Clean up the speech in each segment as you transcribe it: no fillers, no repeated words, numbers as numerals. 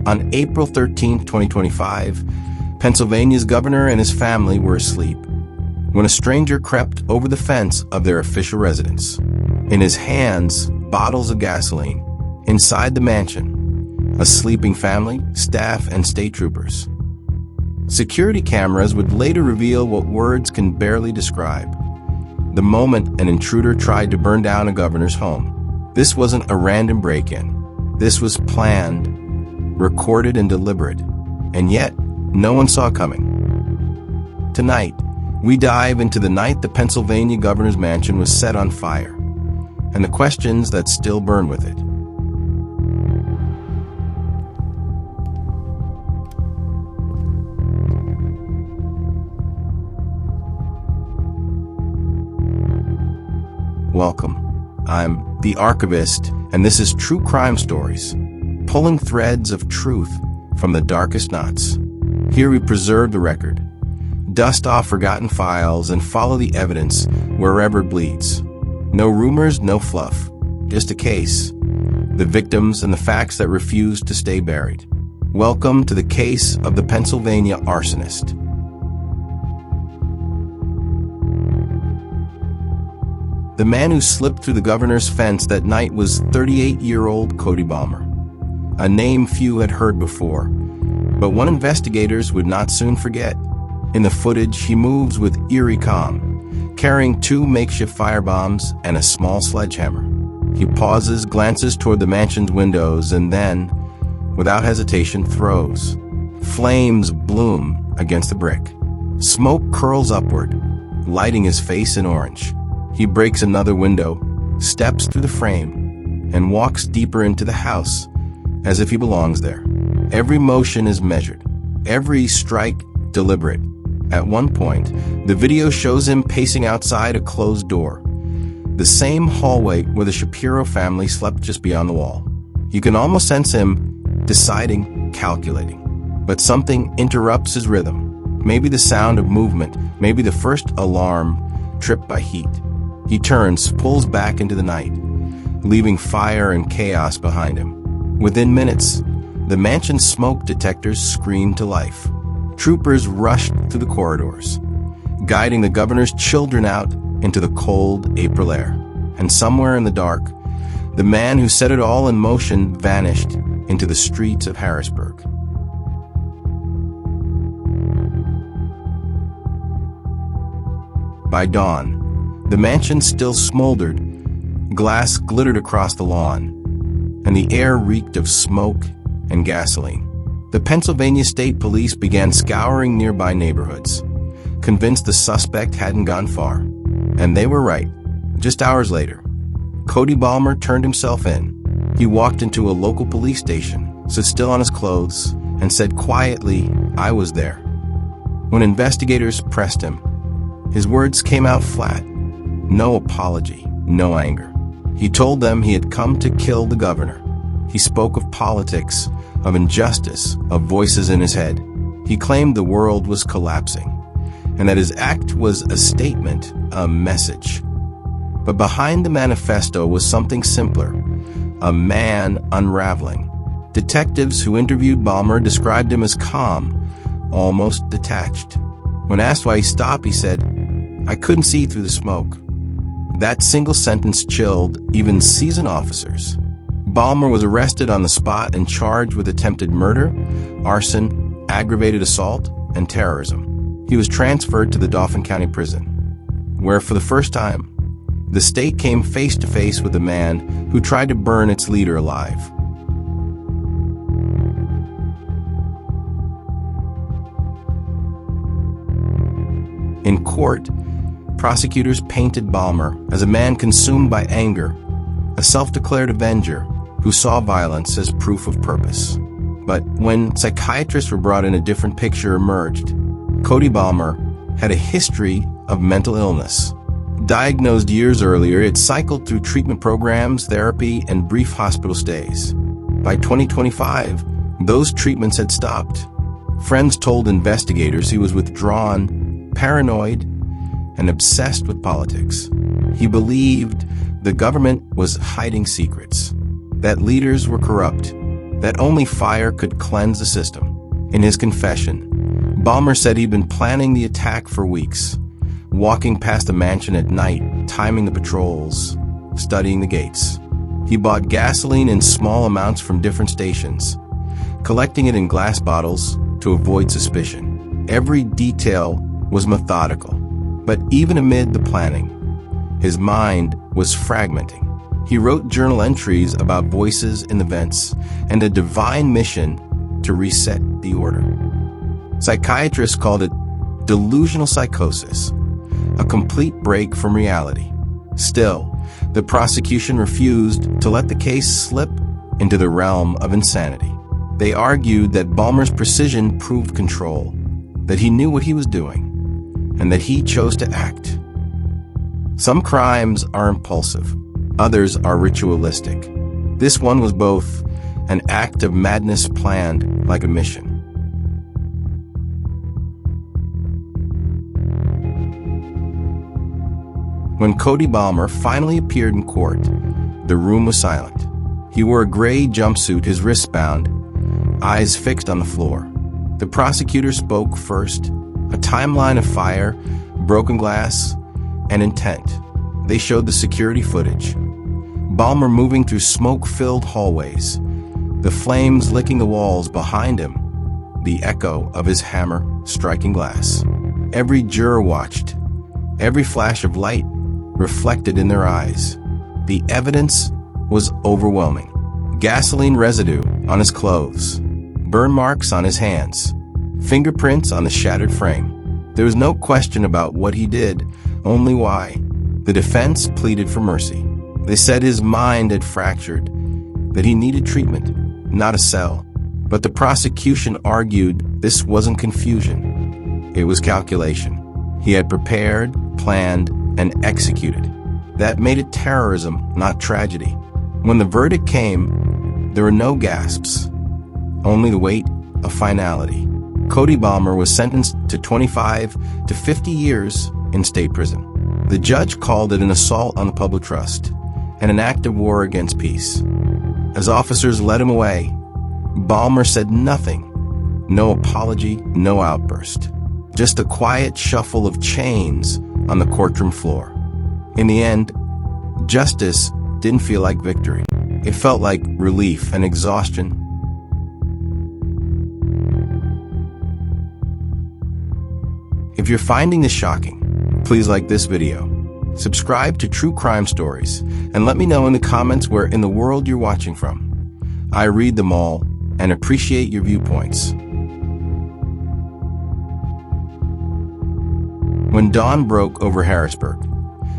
On April 13, 2025, Pennsylvania's governor and his family were asleep when a stranger crept over the fence of their official residence. In his hands, bottles of gasoline. Inside the mansion, a sleeping family, staff, and state troopers. Security cameras would later reveal what words can barely describe. The moment an intruder tried to burn down a governor's home. This wasn't a random break-in. This was planned, recorded, and deliberate. And yet, no one saw it coming. Tonight, we dive into the night the Pennsylvania governor's mansion was set on fire, and the questions that still burn with it. Welcome. I'm the Archivist, and this is True Crime Stories, pulling threads of truth from the darkest knots. Here we preserve the record, dust off forgotten files, and follow the evidence wherever it bleeds. No rumors, no fluff, just a case, the victims, and the facts that refuse to stay buried. Welcome to the case of the Pennsylvania arsonist. The man who slipped through the governor's fence that night was 38-year-old Cody Balmer, a name few had heard before, but one investigators would not soon forget. In the footage, he moves with eerie calm, carrying 2 makeshift firebombs and a small sledgehammer. He pauses, glances toward the mansion's windows, and then, without hesitation, throws. Flames bloom against the brick. Smoke curls upward, lighting his face in orange. He breaks another window, steps through the frame, and walks deeper into the house, as if he belongs there. Every motion is measured, every strike deliberate. At one point, the video shows him pacing outside a closed door, the same hallway where the Shapiro family slept just beyond the wall. You can almost sense him deciding, calculating. But something interrupts his rhythm. Maybe the sound of movement, maybe the first alarm tripped by heat. He turns, pulls back into the night, leaving fire and chaos behind him. Within minutes, the mansion's smoke detectors screamed to life. Troopers rushed through the corridors, guiding the governor's children out into the cold April air. And somewhere in the dark, the man who set it all in motion vanished into the streets of Harrisburg. By dawn, the mansion still smoldered, glass glittered across the lawn, and the air reeked of smoke and gasoline. The Pennsylvania State Police began scouring nearby neighborhoods, convinced the suspect hadn't gone far. And they were right. Just hours later, Cody Balmer turned himself in. He walked into a local police station, stood still on his clothes, and said quietly, "I was there." When investigators pressed him, his words came out flat. No apology, no anger. He told them he had come to kill the governor. He spoke of politics, of injustice, of voices in his head. He claimed the world was collapsing, and that his act was a statement, a message. But behind the manifesto was something simpler, a man unraveling. Detectives who interviewed Balmer described him as calm, almost detached. When asked why he stopped, he said, "I couldn't see through the smoke." That single sentence chilled even seasoned officers. Balmer was arrested on the spot and charged with attempted murder, arson, aggravated assault, and terrorism. He was transferred to the Dauphin County Prison, where for the first time, the state came face to face with a man who tried to burn its leader alive. In court, prosecutors painted Balmer as a man consumed by anger, a self-declared avenger who saw violence as proof of purpose. But when psychiatrists were brought in, a different picture emerged. Cody Balmer had a history of mental illness. Diagnosed years earlier, it cycled through treatment programs, therapy, and brief hospital stays. By 2025, those treatments had stopped. Friends told investigators he was withdrawn, paranoid, and obsessed with politics. He believed the government was hiding secrets, that leaders were corrupt, that only fire could cleanse the system. In his confession, Balmer said he'd been planning the attack for weeks, walking past the mansion at night, timing the patrols, studying the gates. He bought gasoline in small amounts from different stations, collecting it in glass bottles to avoid suspicion. Every detail was methodical, but even amid the planning, his mind was fragmenting. He wrote journal entries about voices in the vents and a divine mission to reset the order. Psychiatrists called it delusional psychosis, a complete break from reality. Still, the prosecution refused to let the case slip into the realm of insanity. They argued that Balmer's precision proved control, that he knew what he was doing, and that he chose to act. Some crimes are impulsive, others are ritualistic. This one was both an act of madness planned like a mission. When Cody Balmer finally appeared in court, the room was silent. He wore a gray jumpsuit, his wrists bound, eyes fixed on the floor. The prosecutor spoke first, a timeline of fire, broken glass, and intent. They showed the security footage. Balmer moving through smoke-filled hallways, the flames licking the walls behind him, the echo of his hammer striking glass. Every juror watched, every flash of light reflected in their eyes. The evidence was overwhelming. Gasoline residue on his clothes, burn marks on his hands, fingerprints on the shattered frame. There was no question about what he did, only why. The defense pleaded for mercy. They said his mind had fractured, that he needed treatment, not a cell. But the prosecution argued this wasn't confusion. It was calculation. He had prepared, planned, and executed. That made it terrorism, not tragedy. When the verdict came, there were no gasps, only the weight of finality. Cody Balmer was sentenced to 25 to 50 years in state prison. The judge called it an assault on the public trust and an act of war against peace. As officers led him away, Balmer said nothing. No apology, no outburst. Just a quiet shuffle of chains on the courtroom floor. In the end, justice didn't feel like victory. It felt like relief and exhaustion. If you're finding this shocking, please like this video, subscribe to True Crime Stories, and let me know in the comments where in the world you're watching from. I read them all and appreciate your viewpoints. When dawn broke over Harrisburg,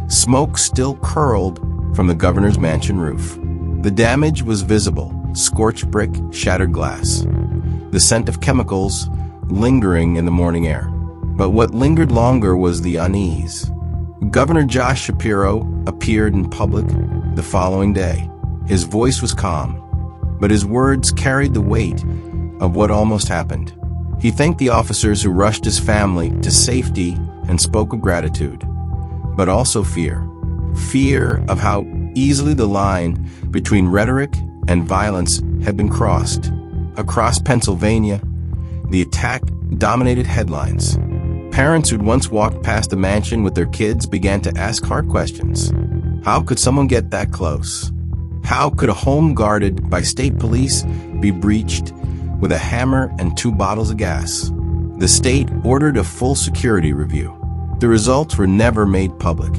smoke still curled from the governor's mansion roof. The damage was visible: scorched brick, shattered glass, the scent of chemicals lingering in the morning air. But what lingered longer was the unease. Governor Josh Shapiro appeared in public the following day. His voice was calm, but his words carried the weight of what almost happened. He thanked the officers who rushed his family to safety and spoke of gratitude, but also fear. Fear of how easily the line between rhetoric and violence had been crossed. Across Pennsylvania, the attack dominated headlines. Parents who'd once walked past the mansion with their kids began to ask hard questions. How could someone get that close? How could a home guarded by state police be breached with a hammer and 2 bottles of gas? The state ordered a full security review. The results were never made public,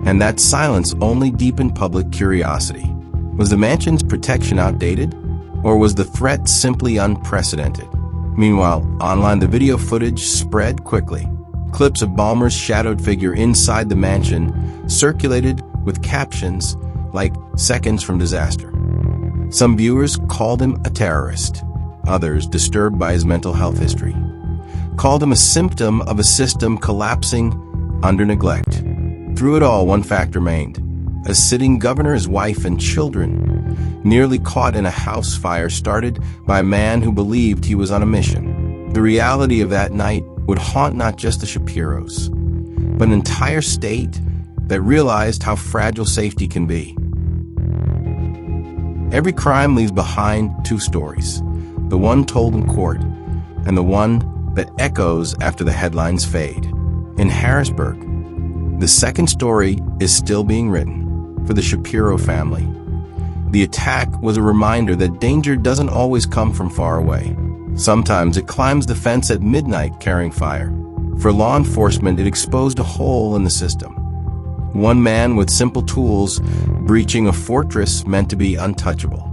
and that silence only deepened public curiosity. Was the mansion's protection outdated, or was the threat simply unprecedented? Meanwhile, online the video footage spread quickly. Clips of Balmer's shadowed figure inside the mansion circulated with captions like "seconds from disaster." Some viewers called him a terrorist. Others, disturbed by his mental health history, called him a symptom of a system collapsing under neglect. Through it all, one fact remained: a sitting governor, his wife, and children nearly caught in a house fire started by a man who believed he was on a mission. The reality of that night would haunt not just the Shapiros, but an entire state that realized how fragile safety can be. Every crime leaves behind two stories, the one told in court and the one that echoes after the headlines fade. In Harrisburg, the second story is still being written for the Shapiro family. The attack was a reminder that danger doesn't always come from far away. Sometimes it climbs the fence at midnight carrying fire. For law enforcement, it exposed a hole in the system. One man with simple tools breaching a fortress meant to be untouchable.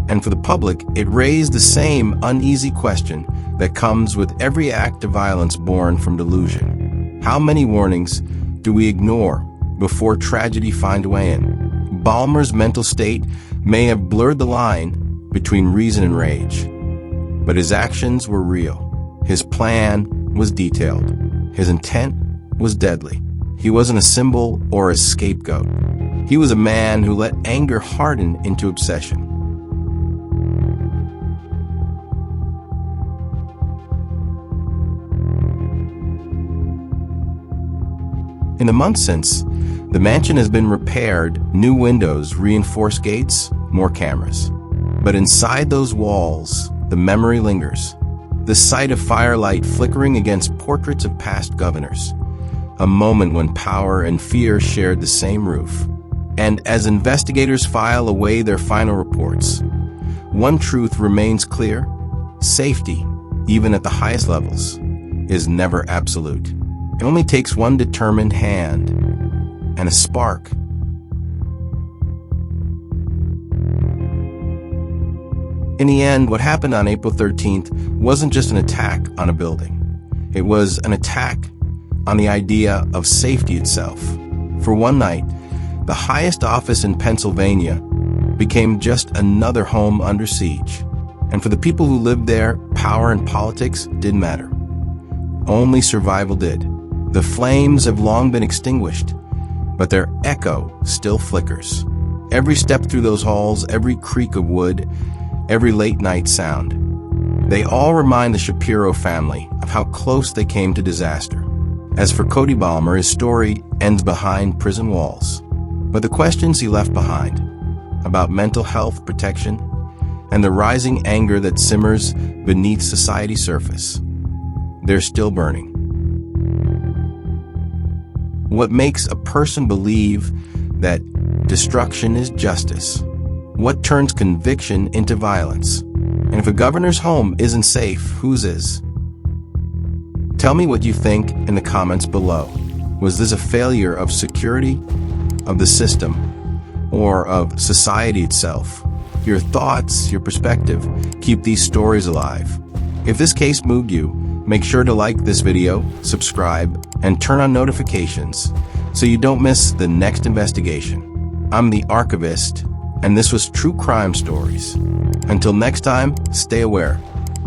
And for the public, it raised the same uneasy question that comes with every act of violence born from delusion. How many warnings do we ignore before tragedy finds a way in? Balmer's mental state may have blurred the line between reason and rage, but his actions were real. His plan was detailed. His intent was deadly. He wasn't a symbol or a scapegoat. He was a man who let anger harden into obsession. In the months since, the mansion has been repaired, new windows, reinforced gates, more cameras. But inside those walls, the memory lingers. The sight of firelight flickering against portraits of past governors. A moment when power and fear shared the same roof. And as investigators file away their final reports, one truth remains clear: safety, even at the highest levels, is never absolute. It only takes one determined hand and a spark. In the end, what happened on April 13th wasn't just an attack on a building. It was an attack on the idea of safety itself. For one night, the highest office in Pennsylvania became just another home under siege. And for the people who lived there, power and politics didn't matter. Only survival did. The flames have long been extinguished, but their echo still flickers. Every step through those halls, every creak of wood, every late-night sound, they all remind the Shapiro family of how close they came to disaster. As for Cody Balmer, his story ends behind prison walls. But the questions he left behind about mental health protection and the rising anger that simmers beneath society's surface, they're still burning. What makes a person believe that destruction is justice? What turns conviction into violence? And if a governor's home isn't safe, whose is? Tell me what you think in the comments below. Was this a failure of security, of the system, or of society itself? Your thoughts, your perspective, keep these stories alive. If this case moved you, make sure to like this video, subscribe, and turn on notifications so you don't miss the next investigation. I'm the Archivist, and this was True Crime Stories. Until next time, stay aware,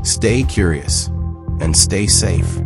stay curious, and stay safe.